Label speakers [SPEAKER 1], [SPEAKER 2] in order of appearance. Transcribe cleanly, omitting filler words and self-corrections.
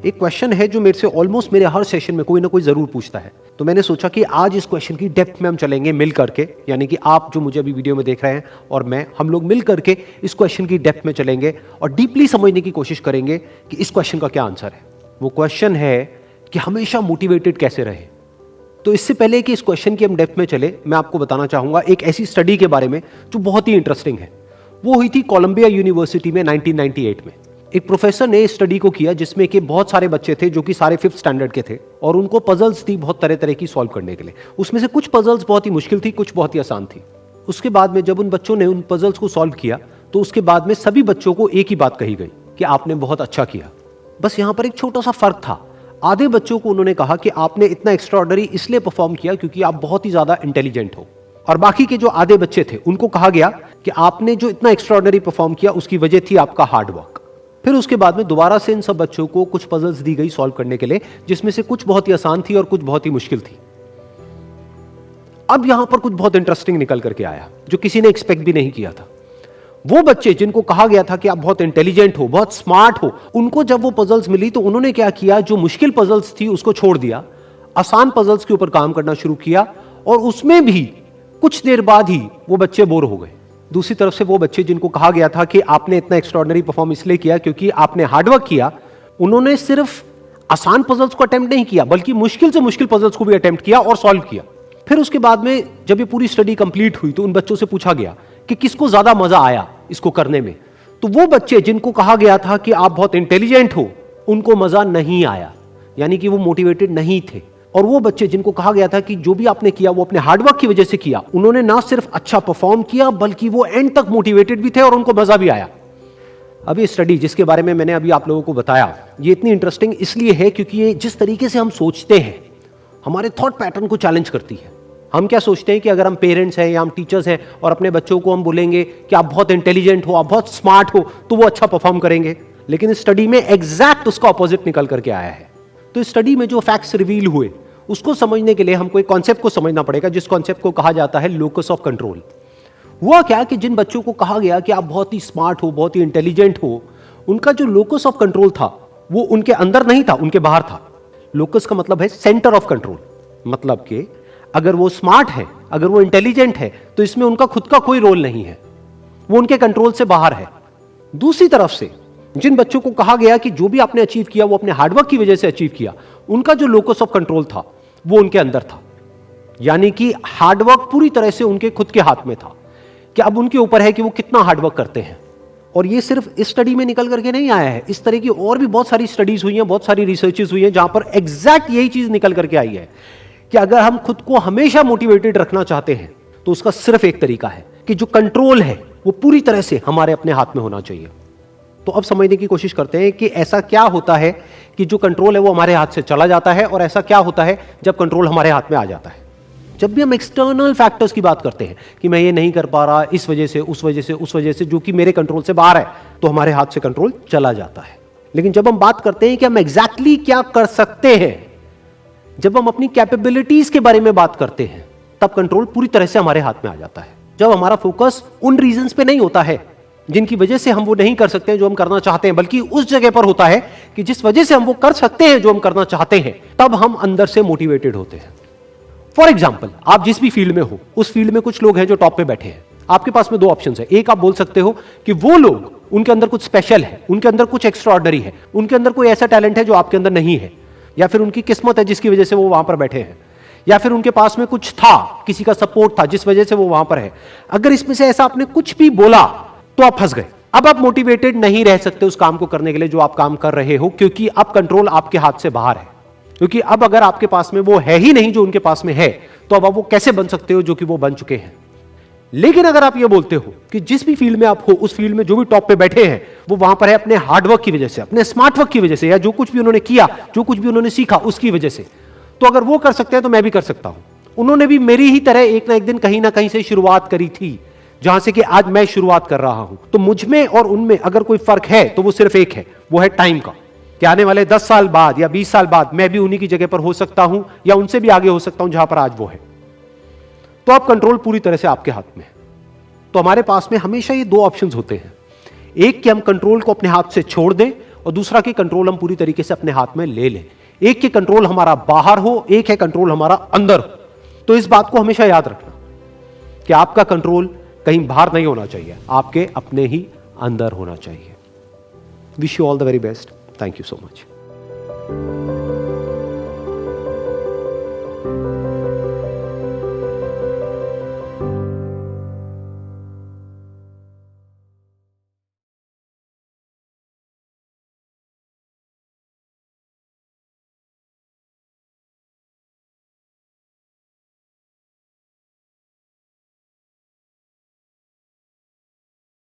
[SPEAKER 1] एक क्वेश्चन है जो मेरे से ऑलमोस्ट मेरे हर सेशन में कोई ना कोई जरूर पूछता है, तो मैंने सोचा कि आज इस क्वेश्चन की डेप्थ में हम चलेंगे मिल करके, यानी कि आप जो मुझे अभी वीडियो में देख रहे हैं और मैं, हम लोग मिल करके इस क्वेश्चन की डेप्थ में चलेंगे और डीपली समझने की कोशिश करेंगे कि इस क्वेश्चन का क्या आंसर है। वो क्वेश्चन है कि हमेशा मोटिवेटेड कैसे रहे। तो इससे पहले कि इस क्वेश्चन की हम डेप्थ में चले, मैं आपको बताना चाहूंगा एक ऐसी स्टडी के बारे में जो बहुत ही इंटरेस्टिंग है। वो हुई थी कोलंबिया यूनिवर्सिटी में 1998 में। एक प्रोफेसर ने इस स्टडी को किया जिसमें कि बहुत सारे बच्चे थे जो कि सारे 5th स्टैंडर्ड के थे और उनको पजल्स थी बहुत तरह तरह की सॉल्व करने के लिए। उसमें से कुछ पजल्स बहुत ही मुश्किल थी, कुछ बहुत ही आसान थी। उसके बाद में जब उन बच्चों ने उन पजल्स को सॉल्व किया तो उसके बाद में सभी बच्चों को एक ही बात कही गई कि आपने बहुत अच्छा किया। बस यहां पर एक छोटा सा फर्क था। आधे बच्चों को उन्होंने कहा कि आपने इतना एक्स्ट्राऑर्डिनरी इसलिए परफॉर्म किया क्योंकि आप बहुत ही ज्यादा इंटेलिजेंट हो, और बाकी के जो आधे बच्चे थे उनको कहा गया कि आपने जो इतना एक्स्ट्राऑर्डिनरी परफॉर्म किया उसकी वजह थी आपका हार्ड वर्क। फिर उसके बाद में दोबारा से इन सब बच्चों को कुछ पजल्स दी गई सॉल्व करने के लिए, जिसमें से कुछ बहुत ही आसान थी और कुछ बहुत ही मुश्किल थी। अब यहां पर कुछ बहुत इंटरेस्टिंग निकल करके आया जो किसी ने एक्सपेक्ट भी नहीं किया था। वो बच्चे जिनको कहा गया था कि आप बहुत इंटेलिजेंट हो, बहुत स्मार्ट हो, उनको जब वो पजल्स मिली तो उन्होंने क्या किया, जो मुश्किल पजल्स थी उसको छोड़ दिया, आसान पजल्स के ऊपर काम करना शुरू किया और उसमें भी कुछ देर बाद ही वो बच्चे बोर हो गए। दूसरी तरफ से वो बच्चे जिनको कहा गया था कि आपने इतना एक्स्ट्राऑर्डिनरी परफॉर्म इसलिए किया क्योंकि आपने हार्डवर्क किया, उन्होंने सिर्फ आसान पजल्स को अटेम्प्ट नहीं किया बल्कि मुश्किल से मुश्किल पजल्स को भी अटेम्प्ट किया और सॉल्व किया। फिर उसके बाद में जब ये पूरी स्टडी कंप्लीट हुई तो उन बच्चों से पूछा गया कि किसको ज्यादा मजा आया इसको करने में। तो वो बच्चे जिनको कहा गया था कि आप बहुत इंटेलिजेंट हो, उनको मजा नहीं आया, यानी कि वो मोटिवेटेड नहीं थे। और वो बच्चे जिनको कहा गया था कि जो भी आपने किया वो अपने हार्डवर्क की वजह से किया, उन्होंने ना सिर्फ अच्छा परफॉर्म किया बल्कि वो एंड तक मोटिवेटेड भी थे और उनको मजा भी आया। अब ये स्टडी जिसके बारे में मैंने अभी आप लोगों को बताया, ये इतनी इंटरेस्टिंग इसलिए है क्योंकि ये जिस तरीके से हम सोचते हैं, हमारे थॉट पैटर्न को चैलेंज करती है। हम क्या सोचते हैं कि अगर हम पेरेंट्स हैं या हम टीचर्स हैं और अपने बच्चों को हम बोलेंगे कि आप बहुत इंटेलिजेंट हो, आप बहुत स्मार्ट हो, तो वो अच्छा परफॉर्म करेंगे। लेकिन इस स्टडी में एग्जैक्ट उसका ऑपोजिट निकल करके आया है। तो इस स्टडी में जो फैक्ट्स रिवील हुए उसको समझने के लिए हमको एक कॉन्सेप्ट को समझना पड़ेगा, जिस कॉन्सेप्ट को कहा जाता है लोकस ऑफ कंट्रोल। हुआ क्या कि जिन बच्चों को कहा गया कि आप बहुत ही स्मार्ट हो, बहुत ही इंटेलिजेंट हो, उनका जो लोकस ऑफ कंट्रोल था वो उनके अंदर नहीं था, उनके बाहर था। लोकस का मतलब है सेंटर ऑफ कंट्रोल, मतलब कि अगर वो स्मार्ट है, अगर वो इंटेलिजेंट है तो इसमें उनका खुद का कोई रोल नहीं है, वो उनके कंट्रोल से बाहर है। दूसरी तरफ से जिन बच्चों को कहा गया कि जो भी आपने अचीव किया वो अपने हार्डवर्क की वजह से अचीव किया, उनका जो लोकस ऑफ कंट्रोल था वो उनके अंदर था, यानी कि हार्डवर्क पूरी तरह से उनके खुद के हाथ में था कि अब उनके ऊपर है कि वो कितना हार्डवर्क करते हैं। और ये सिर्फ इस स्टडी में निकल करके नहीं आया है, इस तरह की और भी बहुत सारी स्टडीज हुई हैं, बहुत सारी रिसर्चेस हुई हैं जहां पर एग्जैक्ट यही चीज निकल करके आई है कि अगर हम खुद को हमेशा मोटिवेटेड रखना चाहते हैं तो उसका सिर्फ एक तरीका है कि जो कंट्रोल है वो पूरी तरह से हमारे अपने हाथ में होना चाहिए। तो अब समझने की कोशिश करते हैं कि ऐसा क्या होता है कि जो कंट्रोल है वो हमारे हाथ से चला जाता है और ऐसा क्या होता है जब कंट्रोल हमारे हाथ में आ जाता है। जब भी हम एक्सटर्नल फैक्टर्स की बात करते हैं कि मैं ये नहीं कर पा रहा इस वजह से, उस वजह से, उस वजह से, जो कि मेरे कंट्रोल से बाहर है, तो हमारे हाथ से कंट्रोल चला जाता है। लेकिन जब हम बात करते हैं कि हम एग्जैक्टली क्या कर सकते हैं, जब हम अपनी कैपेबिलिटीज के बारे में बात करते हैं, तब कंट्रोल पूरी तरह से हमारे हाथ में आ जाता है। जब हमारा फोकस उन रीजंस पे नहीं होता है जिनकी वजह से हम वो नहीं कर सकते जो हम करना चाहते हैं, बल्कि उस जगह पर होता है कि जिस वजह से हम वो कर सकते हैं जो हम करना चाहते हैं, तब हम अंदर से मोटिवेटेड होते हैं। फॉर एग्जाम्पल, आप जिस भी फील्ड में हो उस फील्ड में कुछ लोग हैं जो टॉप पे बैठे हैं। आपके पास में दो ऑप्शन है। एक, आप बोल सकते हो कि वो लोग, उनके अंदर कुछ स्पेशल है, उनके अंदर कुछ एक्स्ट्राऑर्डिनरी है, उनके अंदर कोई ऐसा टैलेंट है जो आपके अंदर नहीं है, या फिर उनकी किस्मत है जिसकी वजह से वो वहां पर बैठे हैं, या फिर उनके पास में कुछ था, किसी का सपोर्ट था जिस वजह से वो वहां पर है। अगर इसमें से ऐसा आपने कुछ भी बोला तो आप फंस गए। अब आप मोटिवेटेड नहीं रह सकते उस काम को करने के लिए जो आप काम कर रहे हो, क्योंकि अब कंट्रोल आपके हाथ से बाहर है। क्योंकि अब अगर आपके पास में वो है ही नहीं जो उनके पास में है, तो अब आप वो कैसे बन सकते हो जो कि वो बन चुके हैं। लेकिन अगर आप ये बोलते हो कि जिस भी फील्ड में आप हो उस फील्ड में जो भी टॉप पे बैठे हैं वो वहां पर है अपने हार्डवर्क की वजह से, अपने स्मार्ट वर्क की वजह से, या जो कुछ भी उन्होंने किया, जो कुछ भी उन्होंने सीखा उसकी वजह से, तो अगर वो कर सकते हैं तो मैं भी कर सकता हूं। उन्होंने भी मेरी ही तरह एक ना एक दिन कहीं ना कहीं से शुरुआत करी थी, जहां से कि आज मैं शुरुआत कर रहा हूं। तो मुझ में और उनमें अगर कोई फर्क है तो वो सिर्फ एक है, वो है टाइम का, कि आने वाले 10 साल बाद या 20 साल बाद मैं भी उन्हीं की जगह पर हो सकता हूं या उनसे भी आगे हो सकता हूं जहां पर आज वो है। तो अब कंट्रोल पूरी तरह से आपके हाथ में है। तो हमारे पास में हमेशा ये दो ऑप्शंस होते हैं, एक कि हम कंट्रोल को अपने हाथ से छोड़ दें और दूसरा कि कंट्रोल हम पूरी तरीके से अपने हाथ में ले लें। एक कि कंट्रोल हमारा बाहर हो, एक है कंट्रोल हमारा अंदर हो। तो इस बात को हमेशा याद रखना कि आपका कंट्रोल कहीं बाहर नहीं होना चाहिए, आपके अपने ही अंदर होना चाहिए। Wish you all the very best. Thank you so much.